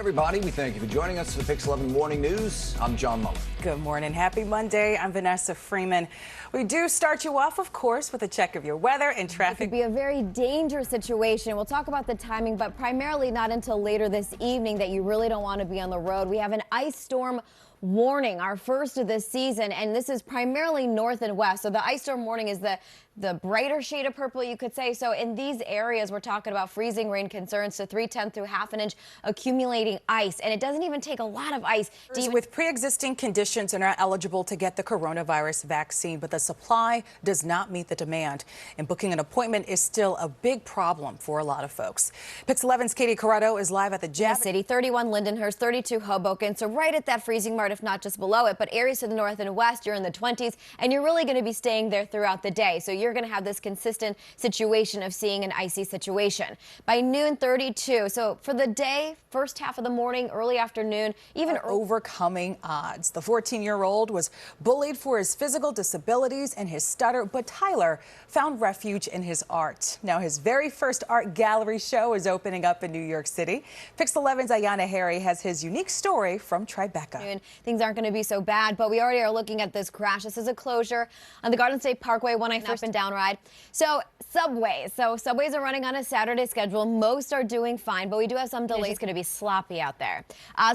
Everybody, we thank you for joining us for the Pix 11 Morning News. I'm John Mullen. Good morning. Happy Monday. I'm Vanessa Freeman. We do start you off, of course, with a check of your weather and traffic. It could be a very dangerous situation. We'll talk about the timing, but primarily not until later this evening that you really don't want to be on the road. We have an ice storm warning, our first of this season, and this is primarily north and west. So the ice storm warning is the brighter shade of purple, you could say. So in these areas, we're talking about freezing rain concerns to 3/10 through half an inch accumulating ice. And it doesn't even take a lot of ice. With pre-existing conditions and are eligible to get the coronavirus vaccine, but the supply does not meet the demand. And booking an appointment is still a big problem for a lot of folks. Pix 11's Katie Corrado is live at the Javits City, 31 Lindenhurst, 32 Hoboken. So right at that freezing mark, if not just below it. But areas to the north and west, you're in the 20s, and you're really going to be staying there throughout the day. So you're going to have this consistent situation of seeing an icy situation. By noon, 32. So for the day, first half of the morning, early afternoon, even overcoming odds. The 14-year-old was bullied for his physical disabilities and his stutter, but Tyler found refuge in his art. Now his very first art gallery show is opening up in New York City. Pix 11's Ayana Harry has his unique story from Tribeca. Things aren't going to be so bad, but we already are looking at this crash. This is a closure on the Garden State Parkway, one I first and down ride. So subways. Subways are running on a Saturday schedule. Most are doing fine, but we do have some delays. It's going to be sloppy out there.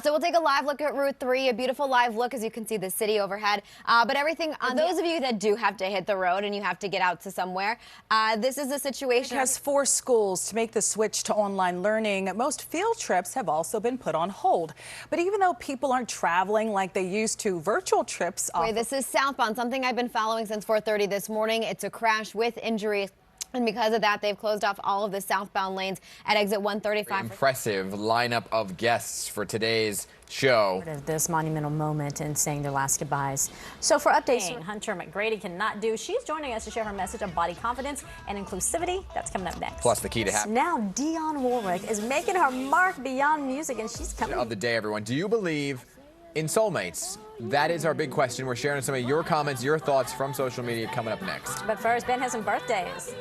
So we'll take a live look at Route 3, a beautiful live look as you can see the city overhead. But everything on those of you that do have to hit the road and you have to get out to somewhere, this is a situation. It has forced schools to make the switch to online learning. Most field trips have also been put on hold. But even though people aren't traveling like they used to, virtual trips offer. This is southbound, something I've been following since 4:30 this morning. It's a crash with injuries. And because of that, they've closed off all of the southbound lanes at exit 135. Impressive lineup of guests for today's show. This monumental moment and saying their last goodbyes. So for updates, Hunter McGrady cannot do. She's joining us to share her message of body confidence and inclusivity. That's coming up next. Plus the key to happiness. Now Dionne Warwick is making her mark beyond music, and she's coming. Of the day, everyone. Do you believe in soulmates? That is our big question. We're sharing some of your comments, your thoughts from social media coming up next. But first, Ben has some birthdays.